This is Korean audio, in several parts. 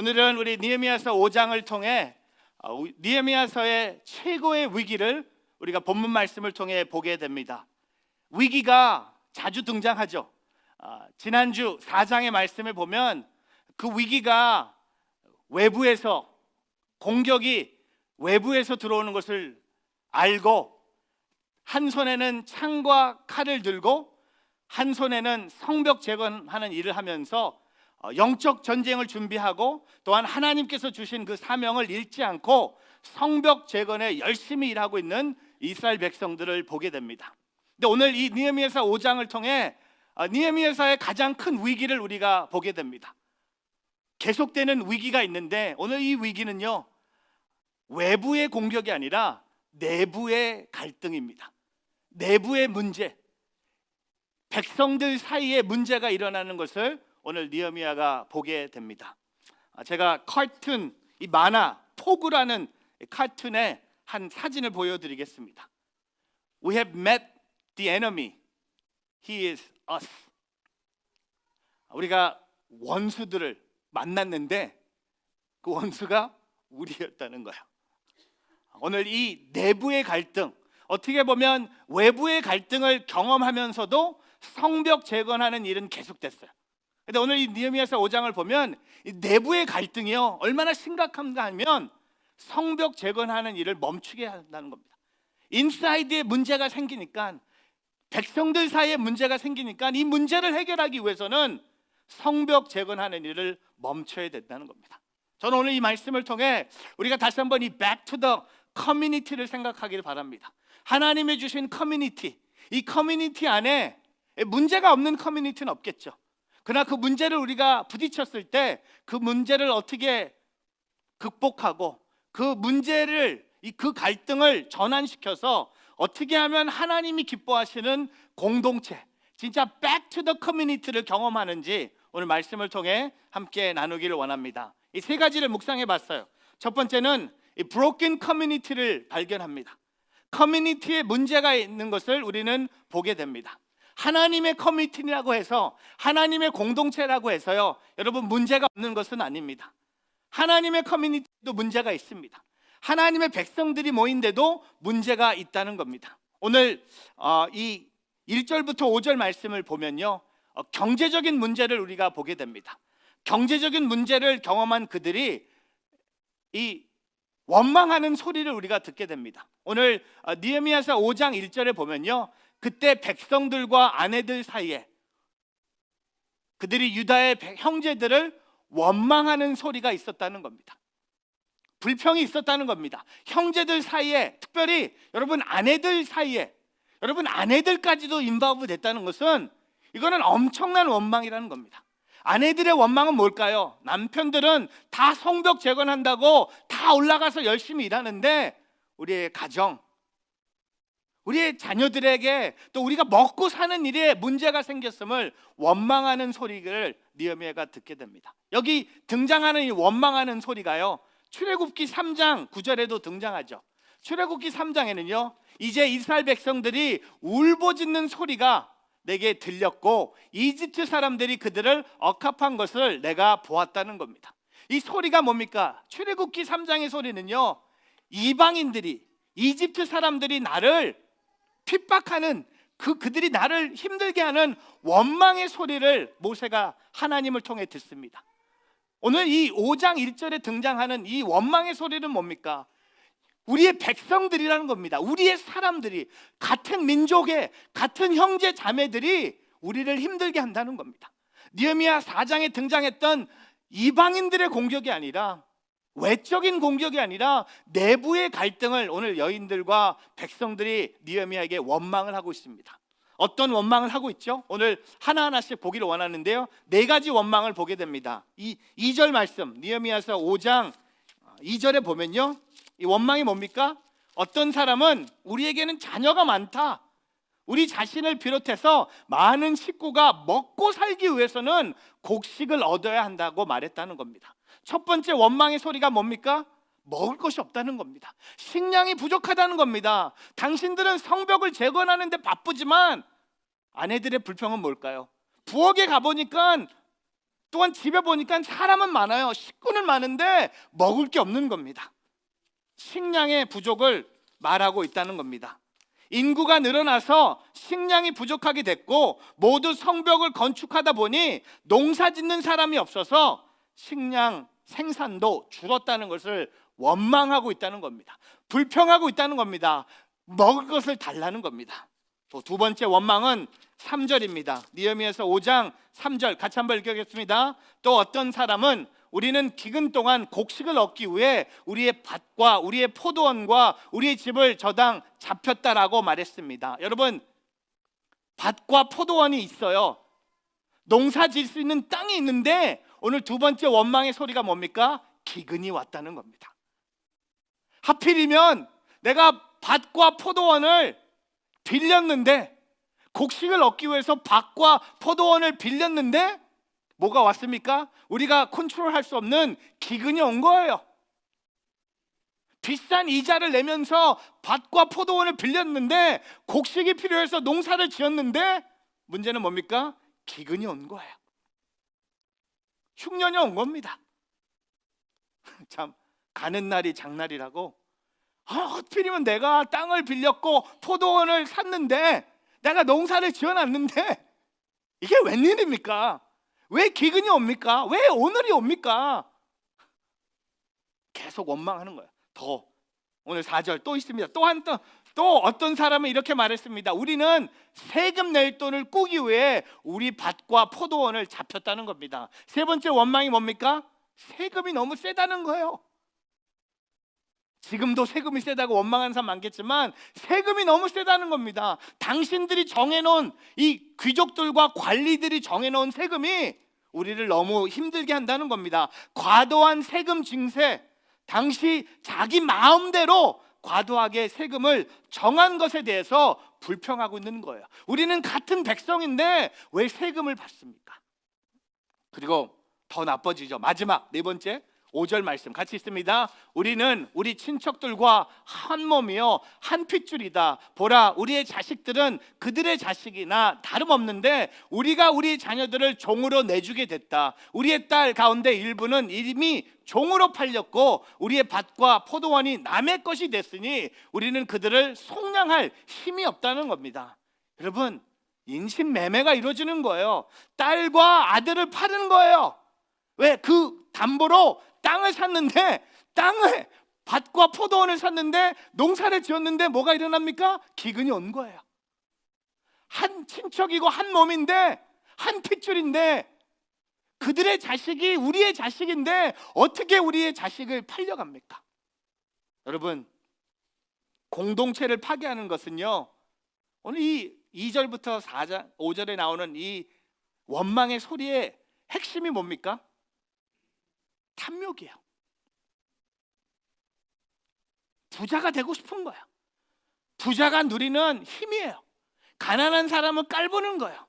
오늘은 우리 느헤미야서 5장을 통해 느헤미야서의 최고의 위기를 우리가 본문 말씀을 통해 보게 됩니다. 위기가 자주 등장하죠. 지난주 4장의 말씀을 보면 그 위기가 외부에서, 공격이 외부에서 들어오는 것을 알고 한 손에는 창과 칼을 들고 한 손에는 성벽 재건하는 일을 하면서 영적 전쟁을 준비하고 또한 하나님께서 주신 그 사명을 잃지 않고 성벽 재건에 열심히 일하고 있는 이스라엘 백성들을 보게 됩니다. 근데 오늘 이 느헤미야서 5장을 통해 느헤미야서의 가장 큰 위기를 우리가 보게 됩니다. 계속되는 위기가 있는데 오늘 이 위기는요, 외부의 공격이 아니라 내부의 갈등입니다. 내부의 문제, 백성들 사이에 문제가 일어나는 것을 오늘 느헤미야가 보게 됩니다. 제가 카툰, 이 만화 포구라는 카툰의 한 사진을 보여드리겠습니다. We have met the enemy. He is us. 우리가 원수들을 만났는데 그 원수가 우리였다는 거예요. 오늘 이 내부의 갈등, 어떻게 보면 외부의 갈등을 경험하면서도 성벽 재건하는 일은 계속됐어요. 근데 오늘 이 느헤미야서 5장을 보면 이 내부의 갈등이요, 얼마나 심각한가 하면 성벽 재건하는 일을 멈추게 한다는 겁니다. 인사이드에 문제가 생기니까, 백성들 사이에 문제가 생기니까 이 문제를 해결하기 위해서는 성벽 재건하는 일을 멈춰야 된다는 겁니다. 저는 오늘 이 말씀을 통해 우리가 다시 한번 이 back to the community를 생각하기를 바랍니다. 하나님이 주신 커뮤니티, 이 커뮤니티 안에 문제가 없는 커뮤니티는 없겠죠. 그러나 그 문제를 우리가 부딪혔을 때 그 문제를 어떻게 극복하고 그 문제를, 그 갈등을 전환시켜서 어떻게 하면 하나님이 기뻐하시는 공동체, 진짜 back to the community를 경험하는지 오늘 말씀을 통해 함께 나누기를 원합니다. 이 세 가지를 묵상해 봤어요. 첫 번째는 이 broken community를 발견합니다. 커뮤니티에 문제가 있는 것을 우리는 보게 됩니다. 하나님의 커뮤니티라고 해서, 하나님의 공동체라고 해서요, 여러분 문제가 없는 것은 아닙니다. 하나님의 커뮤니티도 문제가 있습니다. 하나님의 백성들이 모인데도 문제가 있다는 겁니다. 오늘 이 1절부터 5절 말씀을 보면요, 경제적인 문제를 우리가 보게 됩니다. 경제적인 문제를 경험한 그들이 이 원망하는 소리를 우리가 듣게 됩니다. 오늘 느헤미야서 5장 1절에 보면요, 그때 백성들과 아내들 사이에 그들이 유다의 형제들을 원망하는 소리가 있었다는 겁니다. 불평이 있었다는 겁니다. 형제들 사이에, 특별히 여러분 아내들 사이에, 여러분 아내들까지도 인바브 됐다는 것은 이거는 엄청난 원망이라는 겁니다. 아내들의 원망은 뭘까요? 남편들은 다 성벽 재건한다고 다 올라가서 열심히 일하는데 우리의 가정, 우리의 자녀들에게 또 우리가 먹고 사는 일에 문제가 생겼음을 원망하는 소리를 느헤미야가 듣게 됩니다. 여기 등장하는 이 원망하는 소리가요, 출애굽기 3장 9절에도 등장하죠. 출애굽기 3장에는요, 이제 이스라엘 백성들이 울부짖는 소리가 내게 들렸고 이집트 사람들이 그들을 억압한 것을 내가 보았다는 겁니다. 이 소리가 뭡니까? 출애굽기 3장의 소리는요, 이방인들이, 이집트 사람들이 나를 핍박하는, 그들이 나를 힘들게 하는 원망의 소리를 모세가 하나님을 통해 듣습니다. 오늘 이 5장 1절에 등장하는 이 원망의 소리는 뭡니까? 우리의 백성들이라는 겁니다. 우리의 사람들이, 같은 민족의, 같은 형제 자매들이 우리를 힘들게 한다는 겁니다. 느헤미야 4장에 등장했던 이방인들의 공격이 아니라, 외적인 공격이 아니라 내부의 갈등을 오늘 여인들과 백성들이 느헤미야에게 원망을 하고 있습니다. 어떤 원망을 하고 있죠? 오늘 하나하나씩 보기를 원하는데요, 네 가지 원망을 보게 됩니다. 이 2절 말씀, 느헤미야서 5장 2절에 보면요, 이 원망이 뭡니까? 어떤 사람은 우리에게는 자녀가 많다, 우리 자신을 비롯해서 많은 식구가 먹고 살기 위해서는 곡식을 얻어야 한다고 말했다는 겁니다. 첫 번째 원망의 소리가 뭡니까? 먹을 것이 없다는 겁니다. 식량이 부족하다는 겁니다. 당신들은 성벽을 재건하는 데 바쁘지만 아내들의 불평은 뭘까요? 부엌에 가보니까 또한 집에 보니까 사람은 많아요. 식구는 많은데 먹을 게 없는 겁니다. 식량의 부족을 말하고 있다는 겁니다. 인구가 늘어나서 식량이 부족하게 됐고 모두 성벽을 건축하다 보니 농사 짓는 사람이 없어서 식량 생산도 줄었다는 것을 원망하고 있다는 겁니다. 불평하고 있다는 겁니다. 먹을 것을 달라는 겁니다. 또 두 번째 원망은 3절입니다. 느헤미야서 5장 3절 같이 한번 읽겠습니다. 또 어떤 사람은 우리는 기근 동안 곡식을 얻기 위해 우리의 밭과 우리의 포도원과 우리의 집을 저당 잡혔다라고 말했습니다. 여러분, 밭과 포도원이 있어요. 농사 지을 수 있는 땅이 있는데 오늘 두 번째 원망의 소리가 뭡니까? 기근이 왔다는 겁니다. 하필이면 내가 밭과 포도원을 빌렸는데, 곡식을 얻기 위해서 밭과 포도원을 빌렸는데 뭐가 왔습니까? 우리가 컨트롤할 수 없는 기근이 온 거예요. 비싼 이자를 내면서 밭과 포도원을 빌렸는데 곡식이 필요해서 농사를 지었는데 문제는 뭡니까? 기근이 온 거예요. 흉년이 온 겁니다. 참, 가는 날이 장날이라고. 하필이면 내가 땅을 빌렸고 포도원을 샀는데, 내가 농사를 지어놨는데 이게 웬일입니까? 왜 기근이 옵니까? 왜 오늘이 옵니까? 계속 원망하는 거예요. 더 오늘 4절 또 있습니다. 또 어떤 사람은 이렇게 말했습니다. 우리는 세금 낼 돈을 꾸기 위해 우리 밭과 포도원을 잡혔다는 겁니다. 세 번째 원망이 뭡니까? 세금이 너무 세다는 거예요. 지금도 세금이 세다고 원망하는 사람 많겠지만 세금이 너무 세다는 겁니다. 당신들이 정해놓은, 이 귀족들과 관리들이 정해놓은 세금이 우리를 너무 힘들게 한다는 겁니다. 과도한 세금 징세, 당시 자기 마음대로 과도하게 세금을 정한 것에 대해서 불평하고 있는 거예요. 우리는 같은 백성인데 왜 세금을 받습니까? 그리고 더 나빠지죠. 마지막 네 번째 5절 말씀 같이 있습니다. 우리는 우리 친척들과 한 몸이요 한 핏줄이다. 보라, 우리의 자식들은 그들의 자식이나 다름없는데 우리가 우리 자녀들을 종으로 내주게 됐다. 우리의 딸 가운데 일부는 이미 종으로 팔렸고 우리의 밭과 포도원이 남의 것이 됐으니 우리는 그들을 속량할 힘이 없다는 겁니다. 여러분, 인신매매가 이루어지는 거예요. 딸과 아들을 파는 거예요. 왜? 그 담보로 땅을 샀는데, 땅을, 밭과 포도원을 샀는데, 농사를 지었는데 뭐가 일어납니까? 기근이 온 거예요. 한 친척이고 한 몸인데, 한 핏줄인데, 그들의 자식이 우리의 자식인데 어떻게 우리의 자식을 팔려갑니까? 여러분, 공동체를 파괴하는 것은요, 오늘 이 2절부터 4절, 5절에 나오는 이 원망의 소리의 핵심이 뭡니까? 탐욕이에요. 부자가 되고 싶은 거예요. 부자가 누리는 힘이에요. 가난한 사람은 깔보는 거예요.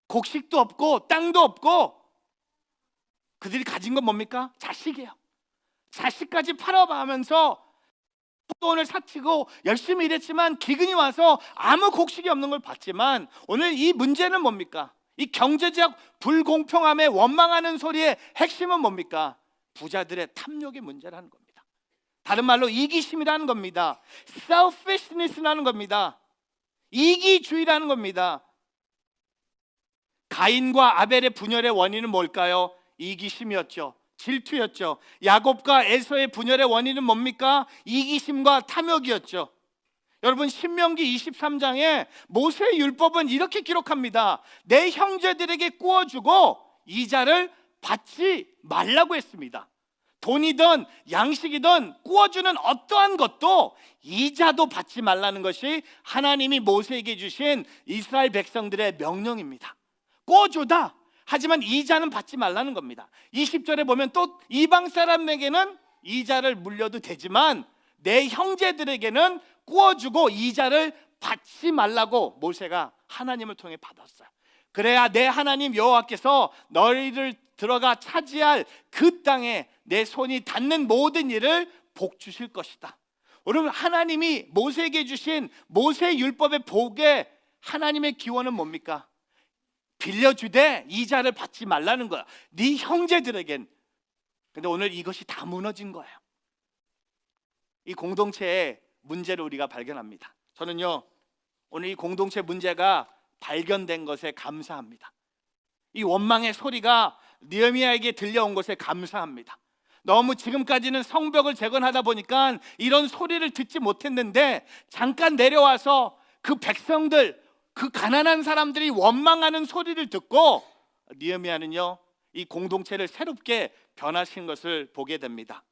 곡식도 없고 땅도 없고 그들이 가진 건 뭡니까? 자식이에요. 자식까지 팔아가면서 돈을 사치고 열심히 일했지만 기근이 와서 아무 곡식이 없는 걸 봤지만 오늘 이 문제는 뭡니까? 이 경제적 불공평함에 원망하는 소리의 핵심은 뭡니까? 부자들의 탐욕의 문제라는 겁니다. 다른 말로 이기심이라는 겁니다. selfishness라는 겁니다. 이기주의라는 겁니다. 가인과 아벨의 분열의 원인은 뭘까요? 이기심이었죠. 질투였죠. 야곱과 에서의 분열의 원인은 뭡니까? 이기심과 탐욕이었죠. 여러분, 신명기 23장에 모세의 율법은 이렇게 기록합니다. 내 형제들에게 구워주고 이자를 받지 말라고 했습니다. 돈이든 양식이든 구워주는 어떠한 것도 이자도 받지 말라는 것이 하나님이 모세에게 주신 이스라엘 백성들의 명령입니다. 구워주다. 하지만 이자는 받지 말라는 겁니다. 20절에 보면 또 이방 사람에게는 이자를 물려도 되지만 내 형제들에게는 구워주고 이자를 받지 말라고 모세가 하나님을 통해 받았어요. 그래야 내 하나님 여호와께서 너희를 들어가 차지할 그 땅에 내 손이 닿는 모든 일을 복 주실 것이다. 여러분, 하나님이 모세에게 주신 모세 율법의 복에 하나님의 기원은 뭡니까? 빌려주되 이자를 받지 말라는 거야. 네 형제들에겐. 근데 오늘 이것이 다 무너진 거예요. 이 공동체의 문제를 우리가 발견합니다. 저는요, 오늘 이 공동체 문제가 발견된 것에 감사합니다. 이 원망의 소리가 느헤미야에게 들려온 것에 감사합니다. 너무 지금까지는 성벽을 재건하다 보니까 이런 소리를 듣지 못했는데, 잠깐 내려와서 그 백성들, 그 가난한 사람들이 원망하는 소리를 듣고 느헤미야는요, 이 공동체를 새롭게 변화시킨 것을 보게 됩니다.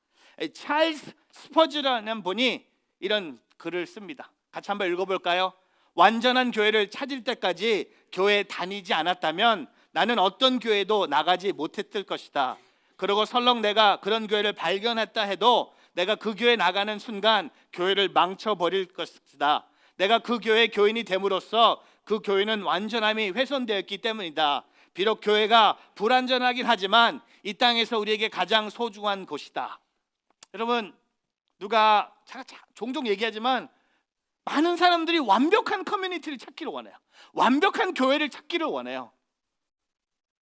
찰스 스퍼즈라는 분이 이런 글을 씁니다. 같이 한번 읽어볼까요? 완전한 교회를 찾을 때까지 교회에 다니지 않았다면 나는 어떤 교회도 나가지 못했을 것이다. 그리고 설령 내가 그런 교회를 발견했다 해도 내가 그 교회에 나가는 순간 교회를 망쳐버릴 것이다. 내가 그 교회의 교인이 됨으로써 그 교회는 완전함이 훼손되었기 때문이다. 비록 교회가 불완전하긴 하지만 이 땅에서 우리에게 가장 소중한 곳이다. 여러분, 누가 종종 얘기하지만 많은 사람들이 완벽한 커뮤니티를 찾기를 원해요. 완벽한 교회를 찾기를 원해요.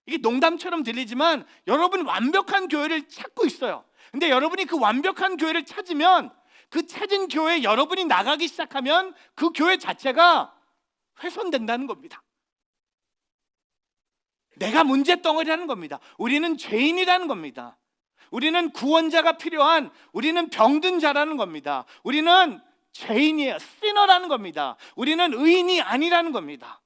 이게 농담처럼 들리지만 여러분 완벽한 교회를 찾고 있어요. 근데 여러분이 그 완벽한 교회를 찾으면 그 찾은 교회에 여러분이 나가기 시작하면 그 교회 자체가 훼손된다는 겁니다. 내가 문제덩어리라는 겁니다. 우리는 죄인이라는 겁니다. 우리는 구원자가 필요한, 우리는 병든 자라는 겁니다. 우리는 죄인이에요. 시너라는 겁니다. 우리는 의인이 아니라는 겁니다.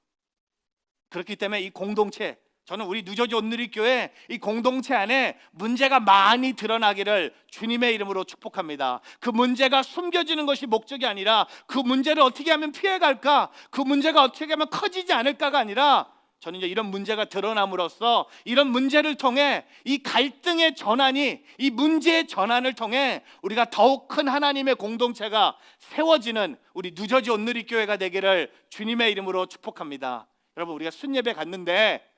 그렇기 때문에 이 공동체, 저는 우리 뉴저지 온누리교회 이 공동체 안에 문제가 많이 드러나기를 주님의 이름으로 축복합니다. 그 문제가 숨겨지는 것이 목적이 아니라 그 문제를 어떻게 하면 피해갈까, 그 문제가 어떻게 하면 커지지 않을까가 아니라, 저는 이제 이런 문제가 드러남으로써 이런 문제를 통해 이 갈등의 전환이, 이 문제의 전환을 통해 우리가 더욱 큰 하나님의 공동체가 세워지는 우리 뉴저지 온누리교회가 되기를 주님의 이름으로 축복합니다. 여러분, 우리가 순예배 갔는데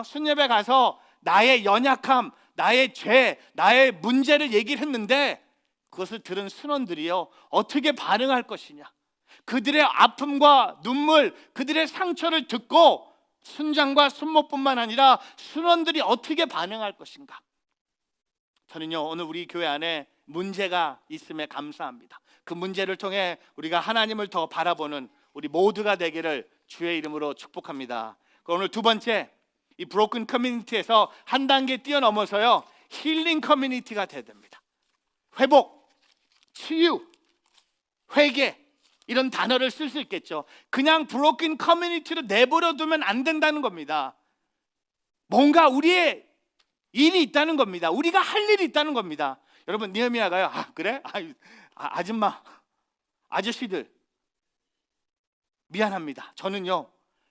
순예배 가서 나의 연약함, 나의 죄, 나의 문제를 얘기를 했는데 그것을 들은 순원들이요, 어떻게 반응할 것이냐, 그들의 아픔과 눈물, 그들의 상처를 듣고 순장과 순모뿐만 아니라 순원들이 어떻게 반응할 것인가. 저는요, 오늘 우리 교회 안에 문제가 있음에 감사합니다. 그 문제를 통해 우리가 하나님을 더 바라보는 우리 모두가 되기를 주의 이름으로 축복합니다. 오늘 두 번째, 이 브로큰 커뮤니티에서 한 단계 뛰어넘어서요, 힐링 커뮤니티가 돼야 됩니다. 회복, 치유, 회개, 이런 단어를 쓸 수 있겠죠. 그냥 브로큰 커뮤니티로 내버려 두면 안 된다는 겁니다. 뭔가 우리의 일이 있다는 겁니다. 우리가 할 일이 있다는 겁니다. 여러분, 느헤미야가요, 그래? 아줌마, 아저씨들 미안합니다. 저는요,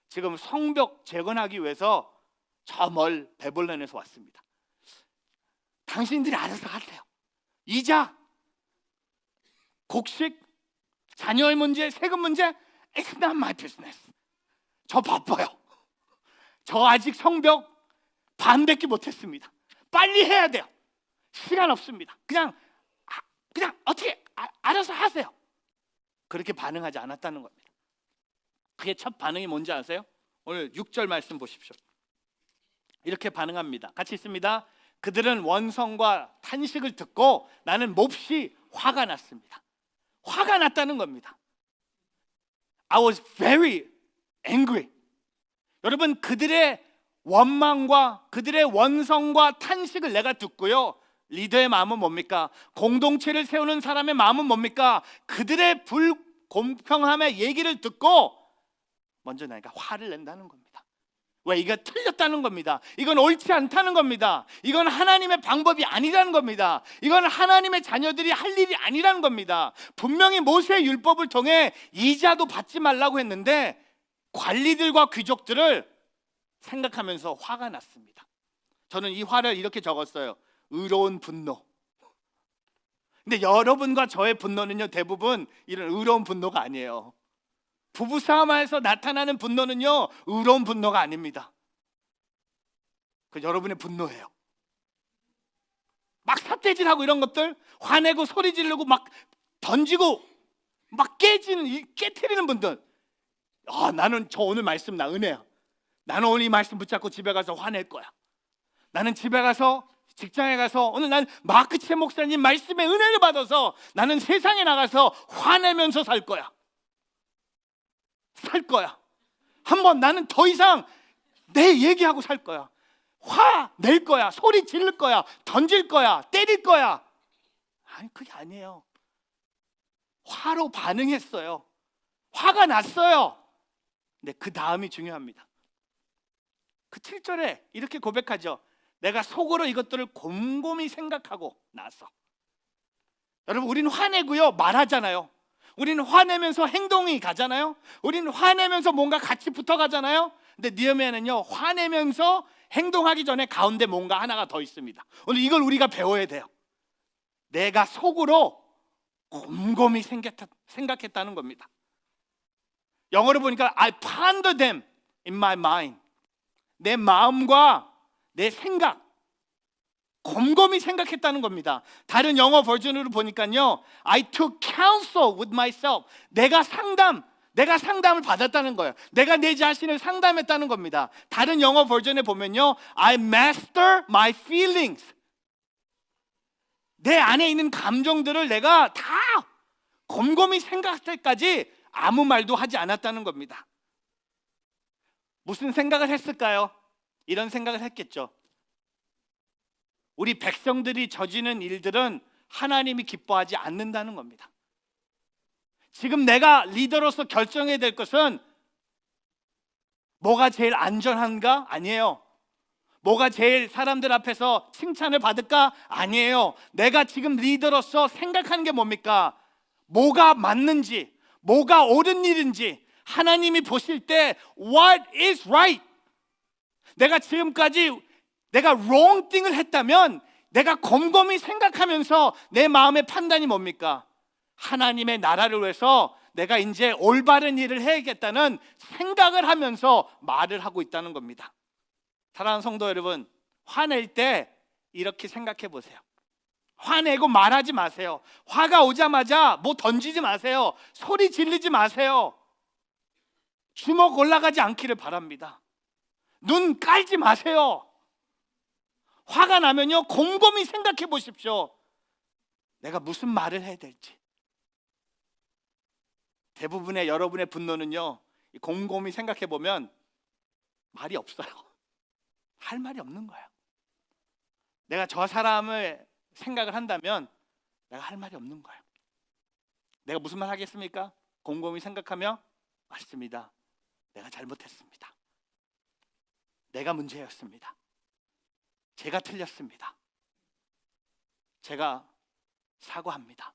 지금 성벽 재건하기 위해서 저 멀 베들레헴에서 왔습니다. 당신들이 알아서 하세요. 이자, 곡식, 자녀의 문제, 세금 문제, It's not my business. 저 바빠요. 저 아직 성벽 반밖에 못했습니다. 빨리 해야 돼요. 시간 없습니다. 그냥 어떻게 알아서 하세요. 그렇게 반응하지 않았다는 겁니다. 그게 첫 반응이 뭔지 아세요? 오늘 6절 말씀 보십시오. 이렇게 반응합니다. 같이 있습니다. 그들은 원성과 탄식을 듣고 나는 몹시 화가 났습니다. 화가 났다는 겁니다. I was very angry. 여러분, 그들의 원망과 그들의 원성과 탄식을 내가 듣고요, 리더의 마음은 뭡니까? 공동체를 세우는 사람의 마음은 뭡니까? 그들의 불공평함의 얘기를 듣고 먼저 내가 화를 낸다는 겁니다. 왜? 이거 틀렸다는 겁니다. 이건 옳지 않다는 겁니다. 이건 하나님의 방법이 아니라는 겁니다. 이건 하나님의 자녀들이 할 일이 아니라는 겁니다. 분명히 모세의 율법을 통해 이자도 받지 말라고 했는데 관리들과 귀족들을 생각하면서 화가 났습니다. 저는 이 화를 이렇게 적었어요. 의로운 분노. 근데 여러분과 저의 분노는요, 대부분 이런 의로운 분노가 아니에요. 부부싸움에서 나타나는 분노는요, 의로운 분노가 아닙니다. 그 여러분의 분노예요. 막 삿대질하고 이런 것들, 화내고 소리 지르고 막 던지고 막 깨트리는 분들, 나는 저 오늘 말씀 나 은혜야. 나는 오늘 이 말씀 붙잡고 집에 가서 화낼 거야. 나는 집에 가서 직장에 가서 오늘 난 마크 체 목사님 말씀의 은혜를 받아서 나는 세상에 나가서 화내면서 살 거야. 한번 나는 더 이상 내 얘기하고 살 거야. 화 낼 거야. 소리 지를 거야. 던질 거야. 때릴 거야. 아니, 그게 아니에요. 화로 반응했어요. 화가 났어요. 근데 그 다음이 중요합니다. 그 7절에 이렇게 고백하죠. 내가 속으로 이것들을 곰곰이 생각하고 나서. 여러분, 우리는 화내고요 말하잖아요. 우리는 화내면서 행동이 가잖아요. 우리는 화내면서 뭔가 같이 붙어가잖아요. 근데 느헤미야는요, 화내면서 행동하기 전에 가운데 뭔가 하나가 더 있습니다. 오늘 이걸 우리가 배워야 돼요. 내가 속으로 곰곰이 생각했다는 겁니다. 영어로 보니까 I ponder them in my mind. 내 마음과 내 생각 곰곰이 생각했다는 겁니다. 다른 영어 버전으로 보니까요, I took counsel with myself. 내가 상담을 받았다는 거예요. 내가 내 자신을 상담했다는 겁니다. 다른 영어 버전에 보면요, I master my feelings. 내 안에 있는 감정들을 내가 다 곰곰이 생각할 때까지 아무 말도 하지 않았다는 겁니다. 무슨 생각을 했을까요? 이런 생각을 했겠죠. 우리 백성들이 저지른 일들은 하나님이 기뻐하지 않는다는 겁니다. 지금 내가 리더로서 결정해야 될 것은 뭐가 제일 안전한가? 아니에요. 뭐가 제일 사람들 앞에서 칭찬을 받을까? 아니에요. 내가 지금 리더로서 생각하는 게 뭡니까? 뭐가 맞는지, 뭐가 옳은 일인지, 하나님이 보실 때 what is right? 내가 지금까지 내가 wrong thing을 했다면 내가 곰곰이 생각하면서 내 마음의 판단이 뭡니까? 하나님의 나라를 위해서 내가 이제 올바른 일을 해야겠다는 생각을 하면서 말을 하고 있다는 겁니다. 사랑하는 성도 여러분, 화낼 때 이렇게 생각해 보세요. 화내고 말하지 마세요. 화가 오자마자 뭐 던지지 마세요. 소리 지르지 마세요. 주먹 올라가지 않기를 바랍니다. 눈 깔지 마세요. 화가 나면요, 곰곰이 생각해 보십시오. 내가 무슨 말을 해야 될지. 대부분의 여러분의 분노는요, 곰곰이 생각해 보면 말이 없어요. 할 말이 없는 거예요. 내가 저 사람을 생각을 한다면 내가 할 말이 없는 거예요. 내가 무슨 말 하겠습니까? 곰곰이 생각하며 맞습니다. 내가 잘못했습니다. 내가 문제였습니다. 제가 틀렸습니다. 제가 사과합니다.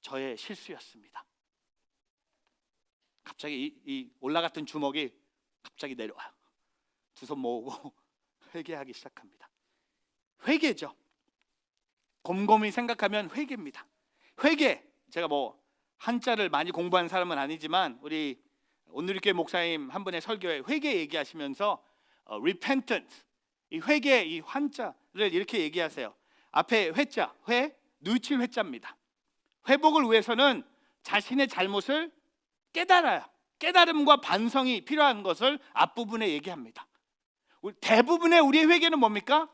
저의 실수였습니다. 갑자기 이 올라갔던 주먹이 갑자기 내려와요. 두 손 모으고 회개하기 시작합니다. 회개죠. 곰곰이 생각하면 회개입니다. 회개, 제가 뭐 한자를 많이 공부한 사람은 아니지만 우리 온누리교회 목사님 한 분의 설교에 회개 얘기하시면서 repentance, 이 회개, 이 한자를 이렇게 얘기하세요. 앞에 회자, 누칠 회자입니다. 회복을 위해서는 자신의 잘못을 깨달아야, 깨달음과 반성이 필요한 것을 앞부분에 얘기합니다. 대부분의 우리의 회개는 뭡니까?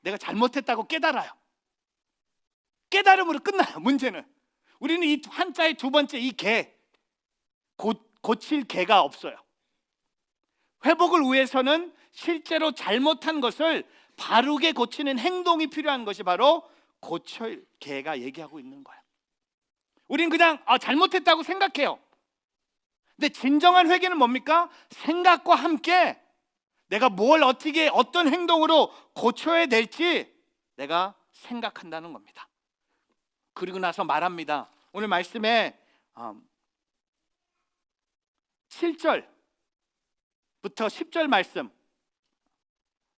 내가 잘못했다고 깨달아요. 깨달음으로 끝나요. 문제는 우리는 이 한자의 두 번째 이 개, 고칠 개가 없어요. 회복을 위해서는 실제로 잘못한 것을 바르게 고치는 행동이 필요한 것이 바로 고칠 개가 얘기하고 있는 거예요. 우리는 그냥 잘못했다고 생각해요. 근데 진정한 회개는 뭡니까? 생각과 함께 내가 뭘 어떻게 어떤 행동으로 고쳐야 될지 내가 생각한다는 겁니다. 그리고 나서 말합니다. 오늘 말씀에 7절부터 10절 말씀,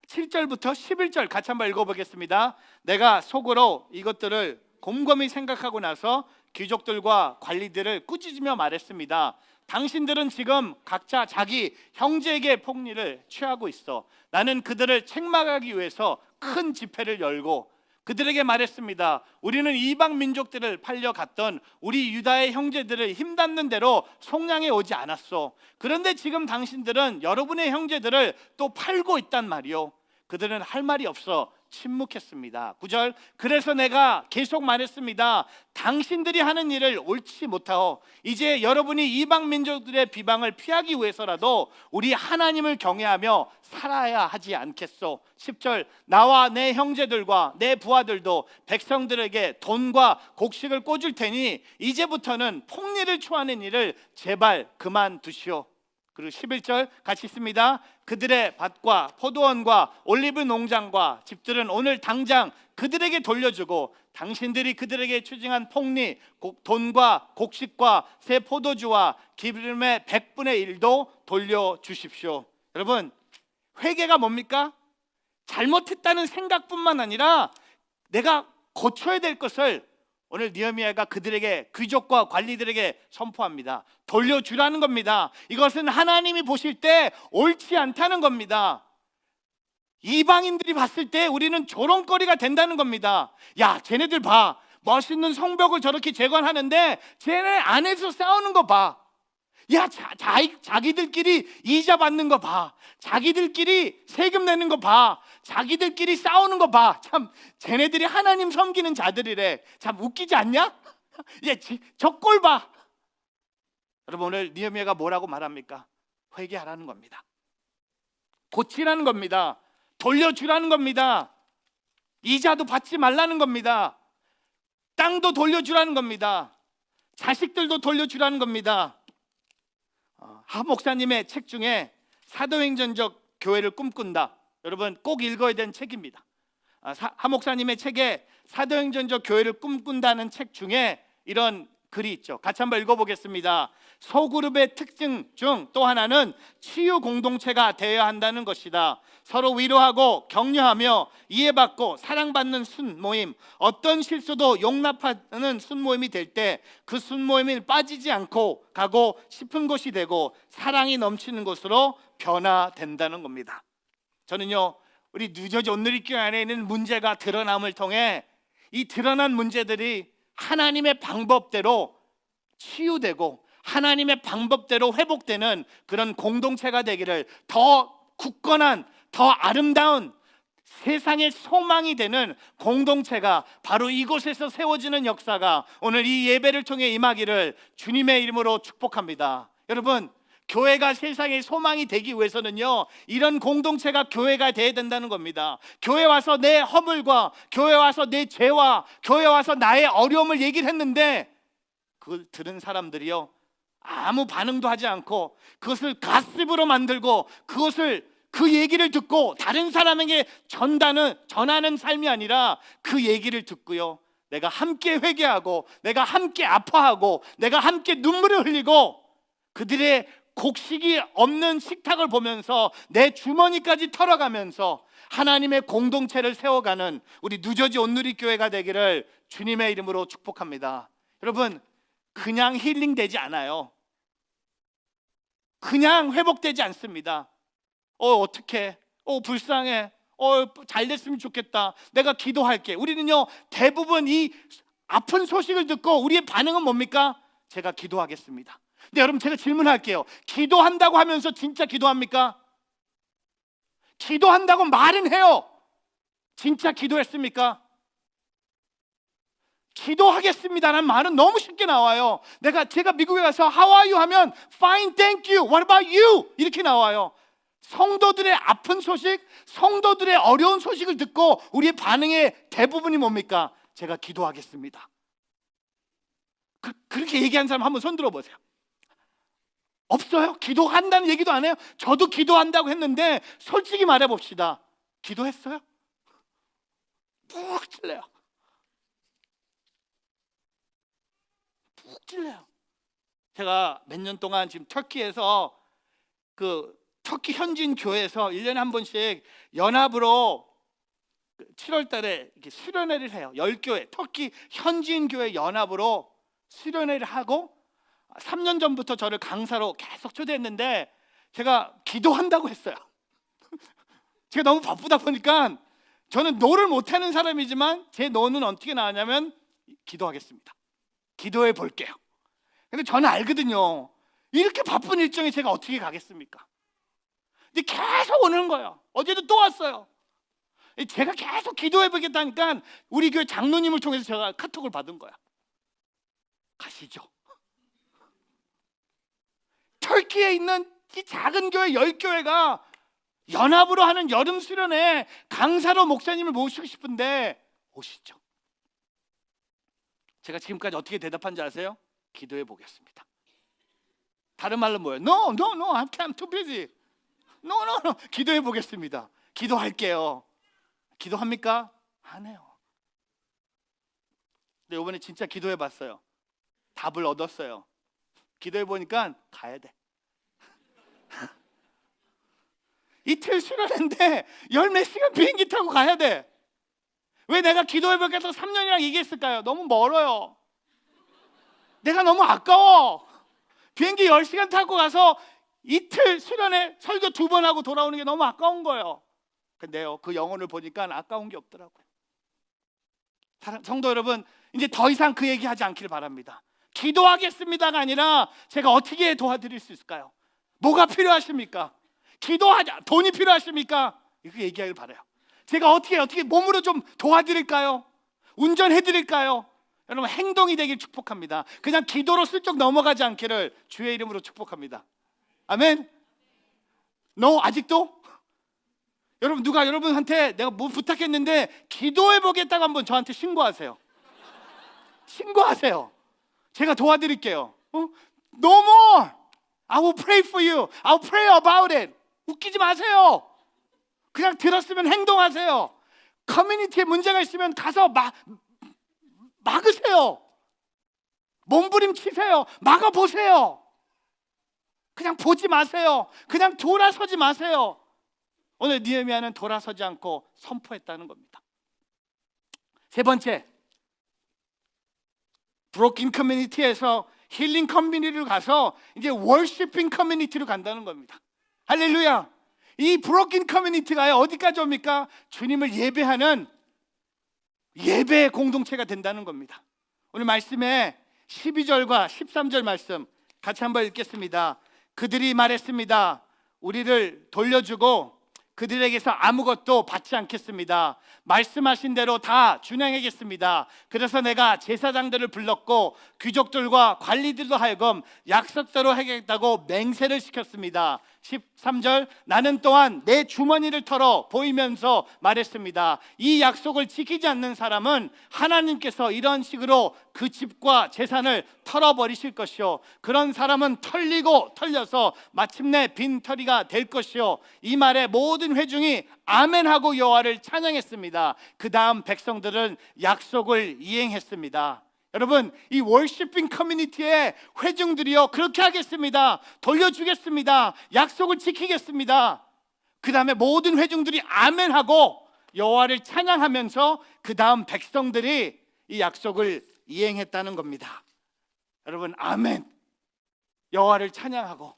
7절부터 11절 같이 한번 읽어보겠습니다. 내가 속으로 이것들을 곰곰이 생각하고 나서 귀족들과 관리들을 꾸짖으며 말했습니다. 당신들은 지금 각자 자기 형제에게 폭리를 취하고 있어. 나는 그들을 책망하기 위해서 큰 집회를 열고 그들에게 말했습니다. 우리는 이방 민족들을 팔려갔던 우리 유다의 형제들을 힘닿는 대로 속량해 오지 않았소. 그런데 지금 당신들은 여러분의 형제들을 또 팔고 있단 말이요. 그들은 할 말이 없어 침묵했습니다. 9절, 그래서 내가 계속 말했습니다. 당신들이 하는 일을 옳지 못하오. 이제 여러분이 이방 민족들의 비방을 피하기 위해서라도 우리 하나님을 경외하며 살아야 하지 않겠소. 10절, 나와 내 형제들과 내 부하들도 백성들에게 돈과 곡식을 꽂을 테니 이제부터는 폭리를 초하는 일을 제발 그만두시오. 그리고 11절 같이 있습니다. 그들의 밭과 포도원과 올리브 농장과 집들은 오늘 당장 그들에게 돌려주고 당신들이 그들에게 추징한 폭리, 돈과 곡식과 새 포도주와 기름의 100분의 1도 돌려주십시오. 여러분, 회개가 뭡니까? 잘못했다는 생각뿐만 아니라 내가 고쳐야 될 것을 오늘 느헤미야가 그들에게, 귀족과 관리들에게 선포합니다. 돌려주라는 겁니다. 이것은 하나님이 보실 때 옳지 않다는 겁니다. 이방인들이 봤을 때 우리는 조롱거리가 된다는 겁니다. 야, 쟤네들 봐, 멋있는 성벽을 저렇게 재건하는데 쟤네 안에서 싸우는 거 봐. 야, 자기들끼리 이자 받는 거 봐. 자기들끼리 세금 내는 거 봐. 자기들끼리 싸우는 거 봐. 참, 쟤네들이 하나님 섬기는 자들이래. 참 웃기지 않냐? 예, 저 꼴 봐. 여러분, 오늘 느헤미야가 뭐라고 말합니까? 회개하라는 겁니다. 고치라는 겁니다. 돌려주라는 겁니다. 이자도 받지 말라는 겁니다. 땅도 돌려주라는 겁니다. 자식들도 돌려주라는 겁니다. 하 목사님의 책 중에 사도행전적 교회를 꿈꾼다, 여러분 꼭 읽어야 되는 책입니다. 하 목사님의 책에 사도행전적 교회를 꿈꾼다는 책 중에 이런 글이 있죠. 같이 한번 읽어보겠습니다. 소그룹의 특징 중 또 하나는 치유 공동체가 되어야 한다는 것이다. 서로 위로하고 격려하며 이해받고 사랑받는 순모임, 어떤 실수도 용납하는 순모임이 될 때 그 순모임이 빠지지 않고 가고 싶은 곳이 되고 사랑이 넘치는 곳으로 변화된다는 겁니다. 저는요, 우리 뉴저지 온누리교회 안에 있는 문제가 드러남을 통해 이 드러난 문제들이 하나님의 방법대로 치유되고 하나님의 방법대로 회복되는 그런 공동체가 되기를, 더 굳건한, 더 아름다운 세상의 소망이 되는 공동체가 바로 이곳에서 세워지는 역사가 오늘 이 예배를 통해 임하기를 주님의 이름으로 축복합니다. 여러분, 교회가 세상의 소망이 되기 위해서는요, 이런 공동체가 교회가 돼야 된다는 겁니다. 교회 와서 내 허물과, 교회 와서 내 죄와, 교회 와서 나의 어려움을 얘기를 했는데 그걸 들은 사람들이요, 아무 반응도 하지 않고 그것을 가십으로 만들고 그 얘기를 듣고 다른 사람에게 전하는 삶이 아니라 그 얘기를 듣고요, 내가 함께 회개하고 내가 함께 아파하고 내가 함께 눈물을 흘리고 그들의 곡식이 없는 식탁을 보면서 내 주머니까지 털어가면서 하나님의 공동체를 세워가는 우리 뉴저지 온누리교회가 되기를 주님의 이름으로 축복합니다. 여러분, 그냥 힐링되지 않아요. 그냥 회복되지 않습니다. 어떡해, 불쌍해, 잘 됐으면 좋겠다, 내가 기도할게. 우리는요, 대부분 이 아픈 소식을 듣고 우리의 반응은 뭡니까? 제가 기도하겠습니다. 근데 여러분, 제가 질문할게요. 기도한다고 하면서 진짜 기도합니까? 기도한다고 말은 해요. 진짜 기도했습니까? 기도하겠습니다라는 말은 너무 쉽게 나와요. 제가 미국에 가서 How are you 하면 Fine, thank you. What about you? 이렇게 나와요. 성도들의 아픈 소식, 성도들의 어려운 소식을 듣고 우리의 반응의 대부분이 뭡니까? 제가 기도하겠습니다. 그렇게 얘기한 사람 한번 손 들어보세요. 없어요? 기도한다는 얘기도 안 해요? 저도 기도한다고 했는데 솔직히 말해봅시다. 기도했어요? 푹 찔려요. 푹 찔려요. 제가 몇 년 동안 지금 터키에서 터키 현지인 교회에서 1년에 한 번씩 연합으로 7월 달에 이렇게 수련회를 해요. 10교회, 터키 현지인 교회 연합으로 수련회를 하고 3년 전부터 저를 강사로 계속 초대했는데 제가 기도한다고 했어요. 제가 너무 바쁘다 보니까 저는 노를 못하는 사람이지만 제 노는 어떻게 나왔냐면 기도하겠습니다. 기도해 볼게요. 근데 저는 알거든요. 이렇게 바쁜 일정에 제가 어떻게 가겠습니까? 근데 계속 오는 거예요. 어제도 또 왔어요. 제가 계속 기도해 보겠다니까 우리 교회 장로님을 통해서 제가 카톡을 받은 거야. 가시죠. 터키에 있는 이 작은 교회 10교회가 연합으로 하는 여름 수련회 강사로 목사님을 모시고 싶은데 오시죠. 제가 지금까지 어떻게 대답한지 아세요? 기도해 보겠습니다. 다른 말로 뭐예요? No, I'm too busy. No. 기도해 보겠습니다. 기도할게요. 기도합니까? 안 해요. 근데 이번에 진짜 기도해 봤어요. 답을 얻었어요. 기도해 보니까 가야 돼. 이틀 수련회인데 10몇 시간 비행기 타고 가야 돼. 왜 내가 기도해 볼게서 3년이랑 얘기했을까요? 너무 멀어요. 내가 너무 아까워. 비행기 10시간 타고 가서 이틀 수련회 설교 2번 하고 돌아오는 게 너무 아까운 거예요. 근데요, 그 영혼을 보니까 아까운 게 없더라고요. 성도 여러분, 이제 더 이상 그 얘기하지 않기를 바랍니다. 기도하겠습니다가 아니라 제가 어떻게 도와드릴 수 있을까요? 뭐가 필요하십니까? 기도하자. 돈이 필요하십니까? 이거 얘기하길 바라요. 제가 어떻게 몸으로 좀 도와드릴까요? 운전해드릴까요? 여러분, 행동이 되길 축복합니다. 그냥 기도로 슬쩍 넘어가지 않기를 주의 이름으로 축복합니다. 아멘. 너 아직도? 여러분, 누가 여러분한테 내가 뭐 부탁했는데 기도해 보겠다고 한번 저한테 신고하세요. 신고하세요. 제가 도와드릴게요. No more. I will pray for you. I will pray about it. 웃기지 마세요. 그냥 들었으면 행동하세요. 커뮤니티에 문제가 있으면 가서 막으세요. 몸부림치세요. 막아보세요. 그냥 보지 마세요. 그냥 돌아서지 마세요. 오늘 느헤미야는 돌아서지 않고 선포했다는 겁니다. 세 번째, 브로킹 커뮤니티에서 힐링 커뮤니티로 가서 이제 월시핑 커뮤니티로 간다는 겁니다. 할렐루야. 이 브로킹 커뮤니티가 어디까지 옵니까? 주님을 예배하는 예배의 공동체가 된다는 겁니다. 오늘 말씀에 12절과 13절 말씀 같이 한번 읽겠습니다. 그들이 말했습니다. 우리를 돌려주고 그들에게서 아무것도 받지 않겠습니다. 말씀하신 대로 다 준행하겠습니다. 그래서 내가 제사장들을 불렀고 귀족들과 관리들도 하여금 약속대로 하겠다고 맹세를 시켰습니다. 13절, 나는 또한 내 주머니를 털어 보이면서 말했습니다. 이 약속을 지키지 않는 사람은 하나님께서 이런 식으로 그 집과 재산을 털어버리실 것이요, 그런 사람은 털리고 털려서 마침내 빈털이가 될 것이요. 이 말에 모든 회중이 아멘하고 여호와를 찬양했습니다. 그 다음 백성들은 약속을 이행했습니다. 여러분, 이 월시핑 커뮤니티의 회중들이요, 그렇게 하겠습니다. 돌려주겠습니다. 약속을 지키겠습니다. 그 다음에 모든 회중들이 아멘하고 여호와를 찬양하면서 그 다음 백성들이 이 약속을 이행했다는 겁니다. 여러분, 아멘. 여호와를 찬양하고.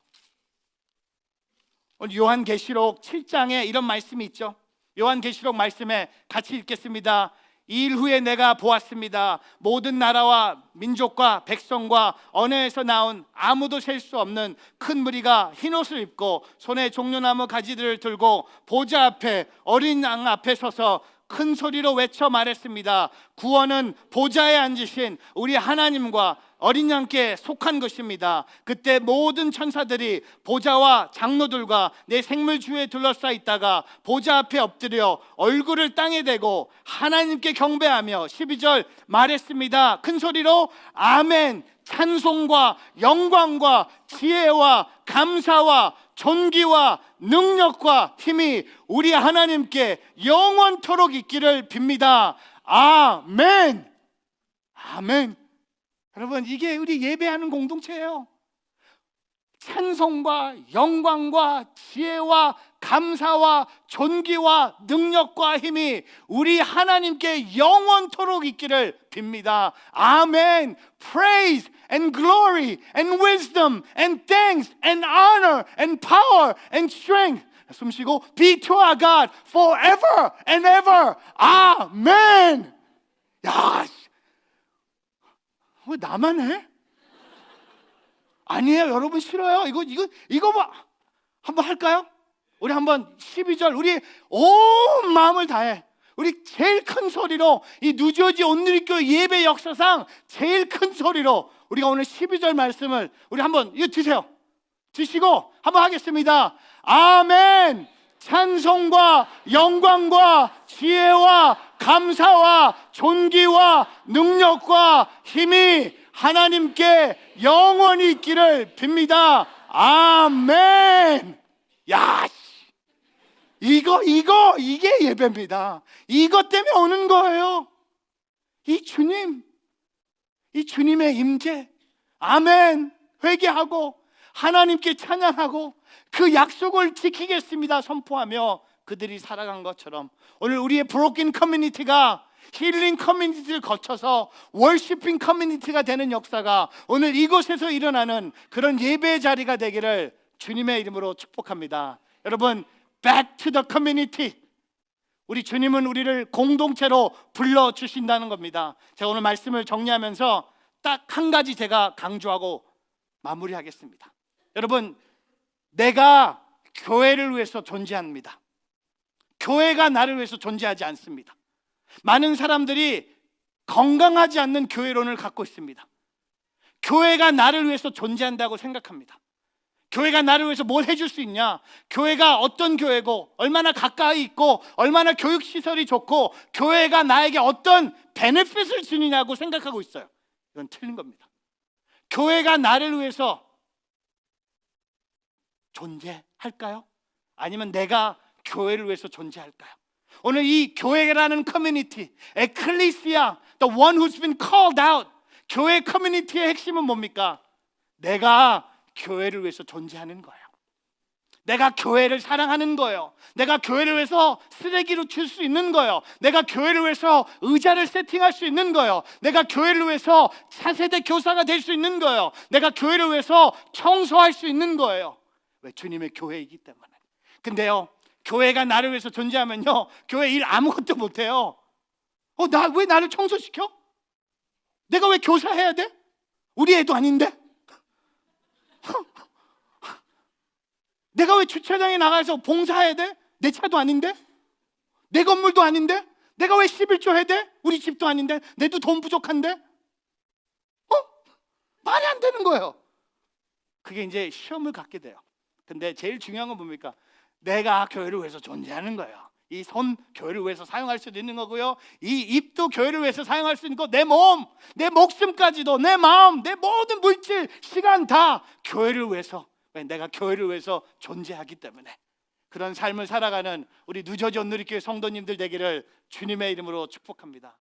오늘 요한계시록 7장에 이런 말씀이 있죠. 요한계시록 말씀에 같이 읽겠습니다. 이 일 후에 내가 보았습니다. 모든 나라와 민족과 백성과 언어에서 나온 아무도 셀 수 없는 큰 무리가 흰 옷을 입고 손에 종려나무 가지들을 들고 보좌 앞에 어린 양 앞에 서서 큰 소리로 외쳐 말했습니다. 구원은 보좌에 앉으신 우리 하나님과 어린 양께 속한 것입니다. 그때 모든 천사들이 보좌와 장로들과 내 생물주에 둘러싸 있다가 보좌 앞에 엎드려 얼굴을 땅에 대고 하나님께 경배하며 12절 말했습니다. 큰 소리로 아멘. 찬송과 영광과 지혜와 감사와 존귀와 능력과 힘이 우리 하나님께 영원토록 있기를 빕니다. 아멘. 아멘. 여러분, 이게 우리 예배하는 공동체예요. 찬송과 영광과 지혜와 감사와 존귀와 능력과 힘이 우리 하나님께 영원토록 있기를 빕니다. 아멘. Praise and glory and wisdom and thanks and honor and power and strength 숨쉬고 be to our God forever and ever. 아멘. 야, 왜 나만 해? 아니에요, 여러분 싫어요. 이거 뭐 한번 할까요? 우리 한번 12절 우리 온 마음을 다해. 우리 제일 큰 소리로 이 뉴저지 온누리교회 예배 역사상 제일 큰 소리로 우리가 오늘 12절 말씀을 우리 한번 이거 드세요. 드시고 한번 하겠습니다. 아멘. 찬송과 영광과 지혜와 감사와 존귀와 능력과 힘이 하나님께 영원히 있기를 빕니다. 아멘. 야, 이게 예배입니다. 이것 때문에 오는 거예요. 이 주님의 임재. 아멘. 회개하고 하나님께 찬양하고 그 약속을 지키겠습니다 선포하며 그들이 살아간 것처럼 오늘 우리의 브로큰 커뮤니티가 힐링 커뮤니티를 거쳐서 월시핑 커뮤니티가 되는 역사가 오늘 이곳에서 일어나는 그런 예배의 자리가 되기를 주님의 이름으로 축복합니다. 여러분, back to the community. 우리 주님은 우리를 공동체로 불러주신다는 겁니다. 제가 오늘 말씀을 정리하면서 딱 한 가지 제가 강조하고 마무리하겠습니다. 여러분, 내가 교회를 위해서 존재합니다. 교회가 나를 위해서 존재하지 않습니다. 많은 사람들이 건강하지 않는 교회론을 갖고 있습니다. 교회가 나를 위해서 존재한다고 생각합니다. 교회가 나를 위해서 뭘 해줄 수 있냐? 교회가 어떤 교회고 얼마나 가까이 있고 얼마나 교육시설이 좋고 교회가 나에게 어떤 베네핏을 주느냐고 생각하고 있어요. 이건 틀린 겁니다. 교회가 나를 위해서 존재할까요? 아니면 내가 교회를 위해서 존재할까요? 오늘 이 교회라는 커뮤니티, 에클리시아, the one who's been called out, 교회 커뮤니티의 핵심은 뭡니까? 내가 교회를 위해서 존재하는 거예요. 내가 교회를 사랑하는 거예요. 내가 교회를 위해서 쓰레기로 줄 수 있는 거예요. 내가 교회를 위해서 의자를 세팅할 수 있는 거예요. 내가 교회를 위해서 차세대 교사가 될 수 있는 거예요. 내가 교회를 위해서 청소할 수 있는 거예요. 왜? 주님의 교회이기 때문에. 근데요, 교회가 나를 위해서 존재하면요, 교회 일 아무것도 못해요. 왜 나를 청소시켜? 내가 왜 교사해야 돼? 우리 애도 아닌데? 내가 왜 주차장에 나가서 봉사해야 돼? 내 차도 아닌데? 내 건물도 아닌데? 내가 왜 11조 해야 돼? 우리 집도 아닌데? 내도 돈 부족한데? 말이 안 되는 거예요. 그게 이제 시험을 갖게 돼요. 근데 제일 중요한 건 뭡니까? 내가 교회를 위해서 존재하는 거예요. 이 손 교회를 위해서 사용할 수도 있는 거고요. 이 입도 교회를 위해서 사용할 수 있는 거, 내 몸, 내 목숨까지도, 내 마음, 내 모든 물질, 시간 다 교회를 위해서. 왜? 내가 교회를 위해서 존재하기 때문에. 그런 삶을 살아가는 우리 뉴저지 온누리교회 성도님들 되기를 주님의 이름으로 축복합니다.